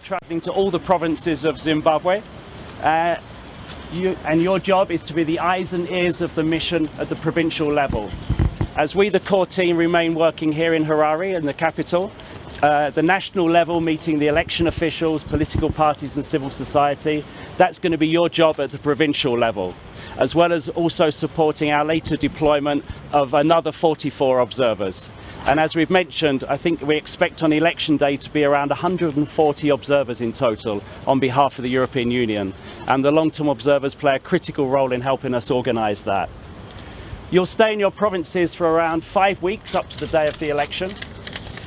Travelling to all the provinces of Zimbabwe. Your job is to be the eyes and ears of the mission at the provincial level. As we, the core team, remain working here in Harare, in the capital, the national level, meeting the election officials, political parties and civil society, that's going to be your job at the provincial level, as well as also supporting our later deployment of another 44 observers. And as we've mentioned, I think we expect on election day to be around 140 observers in total on behalf of the European Union. And the long-term observers play a critical role in helping us organise that. You'll stay in your provinces for around 5 weeks up to the day of the election.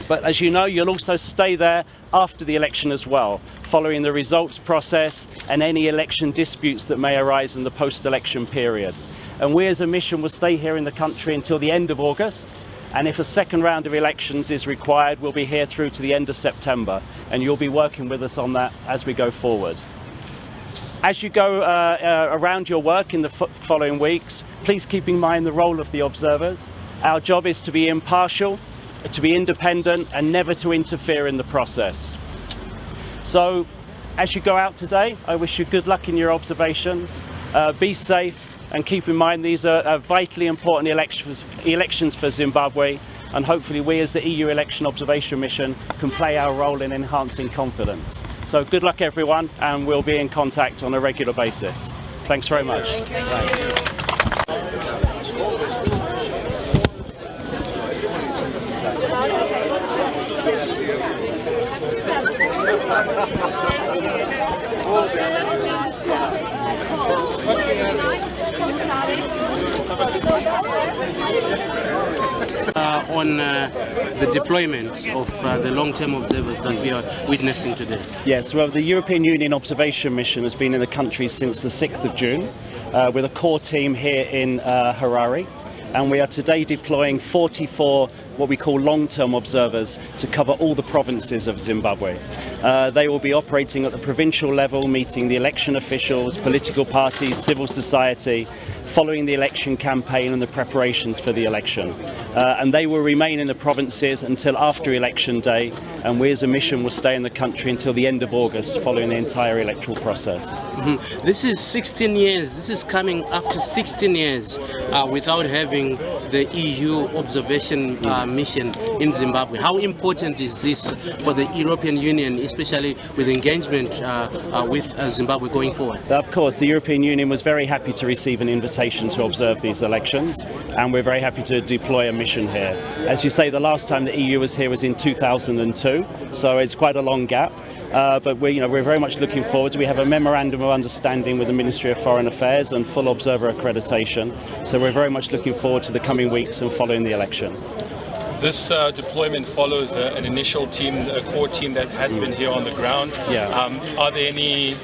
But as you know, you'll also stay there after the election as well, following the results process and any election disputes that may arise in the post-election period. And we as a mission will stay here in the country until the end of August. And if a second round of elections is required, we'll be here through to the end of September. And you'll be working with us on that as we go forward. As you go around your work in the following weeks, please keep in mind the role of the observers. Our job is to be impartial, to be independent, and never to interfere in the process. So, as you go out today, I wish you good luck in your observations. Be safe. And keep in mind these are vitally important elections for Zimbabwe, and hopefully we as the EU Election Observation Mission can play our role in enhancing confidence. So good luck everyone, and we'll be in contact on a regular basis. Thanks very much. On the deployment of the long-term observers that we are witnessing today. Yes, well, the European Union Observation Mission has been in the country since the 6th of June with a core team here in Harare. And we are today deploying 44 what we call long-term observers to cover all the provinces of Zimbabwe. They will be operating at the provincial level, meeting the election officials, political parties, civil society, following the election campaign and the preparations for the election. And they will remain in the provinces until after election day, and we as a mission will stay in the country until the end of August following the entire electoral process. Mm-hmm. This is 16 years, this is coming after 16 years without having the EU observation mission in Zimbabwe. How important is this for the European Union, especially with engagement with Zimbabwe going forward? Of course, the European Union was very happy to receive an invitation to observe these elections, and we're very happy to deploy a mission here. As you say, the last time the EU was here was in 2002, so it's quite a long gap. But we're very much looking forward to. We have a memorandum of understanding with the Ministry of Foreign Affairs and full observer accreditation. So we're very much looking forward to the coming weeks and following the election. This deployment follows an initial team, a core team that has been here on the ground. Yeah. Are there any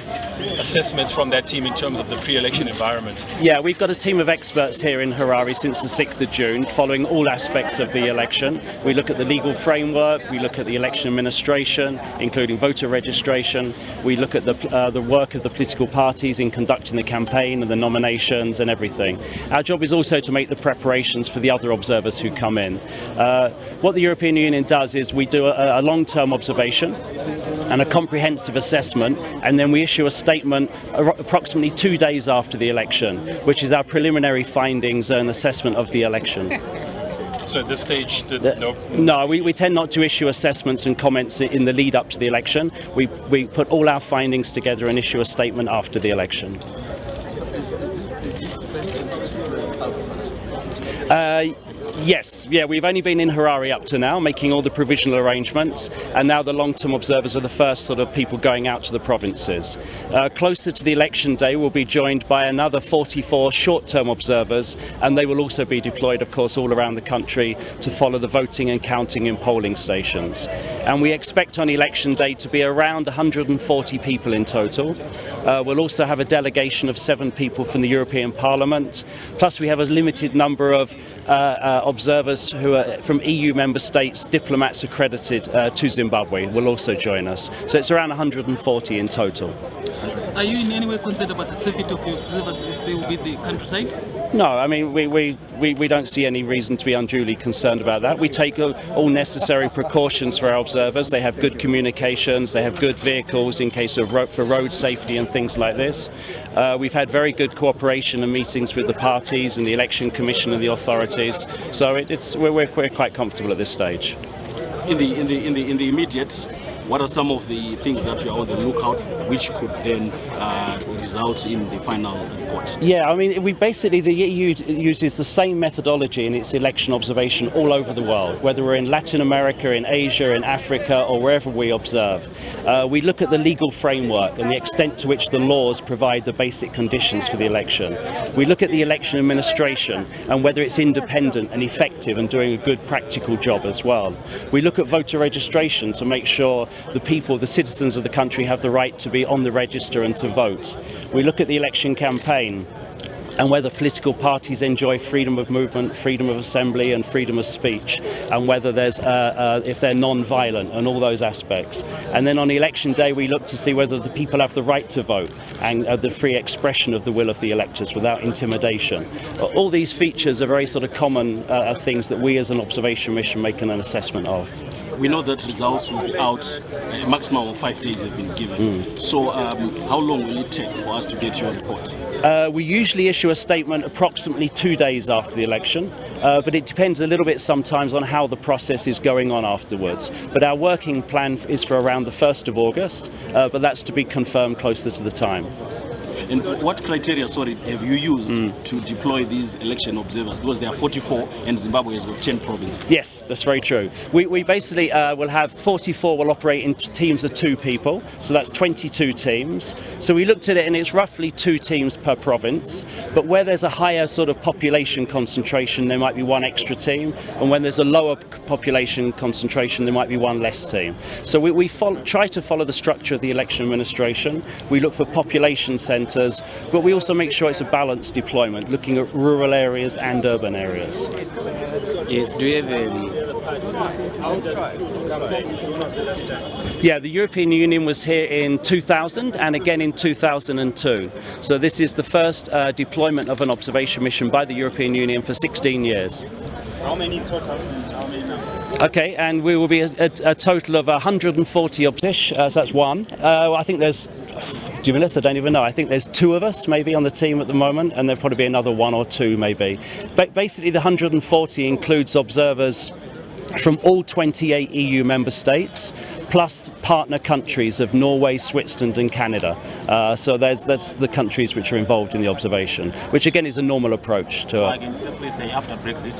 assessments from that team in terms of the pre-election environment? Yeah, we've got a team of experts here in Harare since the 6th of June, following all aspects of the election. We look at the legal framework, we look at the election administration, including voter registration. We look at the work of the political parties in conducting the campaign and the nominations and everything. Our job is also to make the preparations for the other observers who come in. What the European Union does is we do a long-term observation and a comprehensive assessment, and then we issue a statement approximately 2 days after the election, which is our preliminary findings and assessment of the election. So at this stage, No, we tend not to issue assessments and comments in the lead up to the election. We put all our findings together and issue a statement after the election. So is this the first time to deploy out of Harare? Yes, yeah, we've only been in Harare up to now, making all the provisional arrangements, and now the long-term observers are the first sort of people going out to the provinces. Closer to the election day, we'll be joined by another 44 short-term observers, and they will also be deployed, of course, all around the country to follow the voting and counting in polling stations. And we expect on election day to be around 140 people in total. We'll also have a delegation of 7 people from the European Parliament, plus we have a limited number of observers who are from EU member states, diplomats accredited to Zimbabwe will also join us. So it's around 140 in total. Are you in any way concerned about the safety of your observers if they will be the countryside? No, I mean, we don't see any reason to be unduly concerned about that. We take all necessary precautions for our observers. They have good communications, they have good vehicles in case of for road safety and things like this. We've had very good cooperation and meetings with the parties and the Election Commission and the authorities. So we're quite comfortable at this stage. In the immediate, what are some of the things that you're on the lookout for, which could then result in the final report? Yeah, I mean, the EU uses the same methodology in its election observation all over the world, whether we're in Latin America, in Asia, in Africa, or wherever we observe. We look at the legal framework and the extent to which the laws provide the basic conditions for the election. We look at the election administration and whether it's independent and effective and doing a good practical job as well. We look at voter registration to make sure the citizens of the country have the right to be on the register and to vote. We look at the election campaign and whether political parties enjoy freedom of movement, freedom of assembly and freedom of speech, and whether if they're non-violent and all those aspects. And then on election day we look to see whether the people have the right to vote and the free expression of the will of the electors without intimidation. All these features are very sort of common things that we as an observation mission make an assessment of. We know that results will be out, a maximum of 5 days have been given. So how long will it take for us to get your report? We usually issue a statement approximately 2 days after the election, but it depends a little bit sometimes on how the process is going on afterwards. But our working plan is for around the 1st of August, but that's to be confirmed closer to the time. And what criteria, have you used to deploy these election observers? Because there are 44 and Zimbabwe has got 10 provinces. Yes, that's very true. We basically will have 44 will operate in teams of 2 people, so that's 22 teams. So we looked at it and it's roughly 2 teams per province, but where there's a higher sort of population concentration there might be 1 extra team, and when there's a lower population concentration there might be 1 less team. So we try to follow the structure of the election administration. We look for population centres, but we also make sure it's a balanced deployment, looking at rural areas and urban areas. Yes, do you have Yeah, the European Union was here in 2000 and again in 2002. So this is the first deployment of an observation mission by the European Union for 16 years. how many in total? How many now? Okay, and we will be a total of 140 observers, so that's 1. I think there's, do you mean this? I don't even know. I think there's 2 of us maybe on the team at the moment, and there'll probably be another 1 or 2 maybe. But basically the 140 includes observers from all 28 EU member states, plus partner countries of Norway, Switzerland and Canada. So that's the countries which are involved in the observation, which again is a normal approach to So I can simply say after Brexit,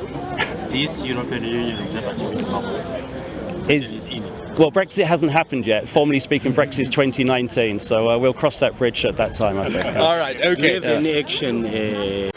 this European Union observatory is in it. Well, Brexit hasn't happened yet. Formally speaking, Brexit is 2019, so we'll cross that bridge at that time, I think. All right, okay. Do you have any action?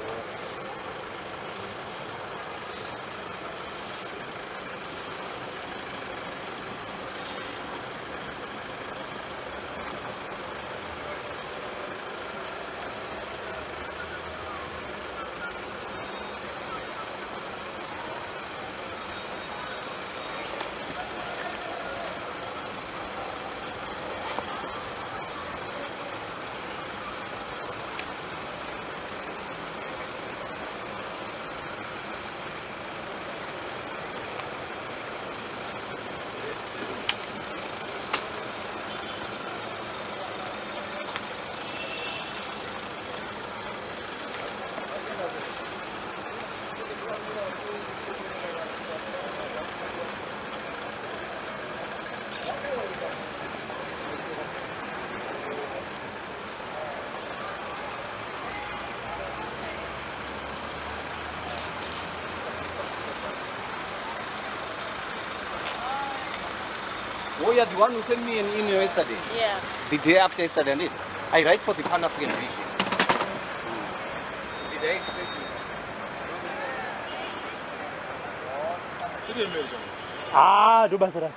Oh, you're the one who sent me an email yesterday. Yeah. The day after yesterday, and I write for the Pan-African Vision. Did I expect you? Ah, do better.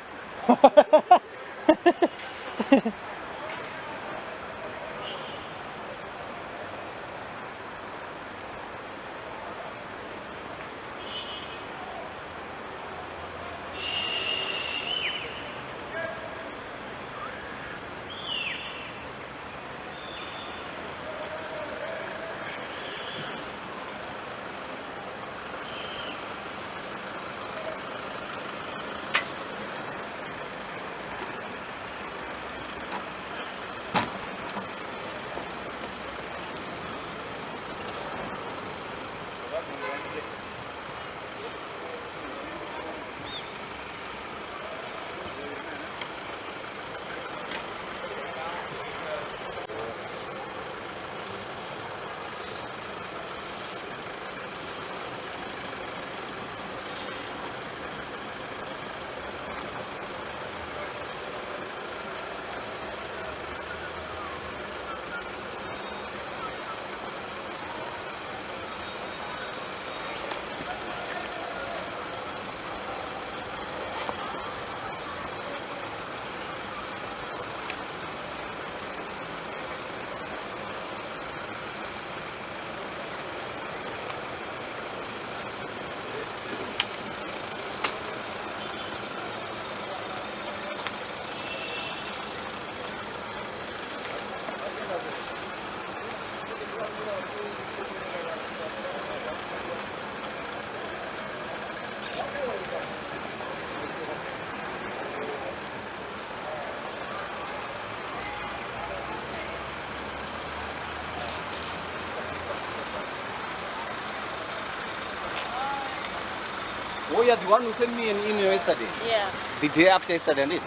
Oh, you're the one who sent me an email yesterday. Yeah. The day after yesterday,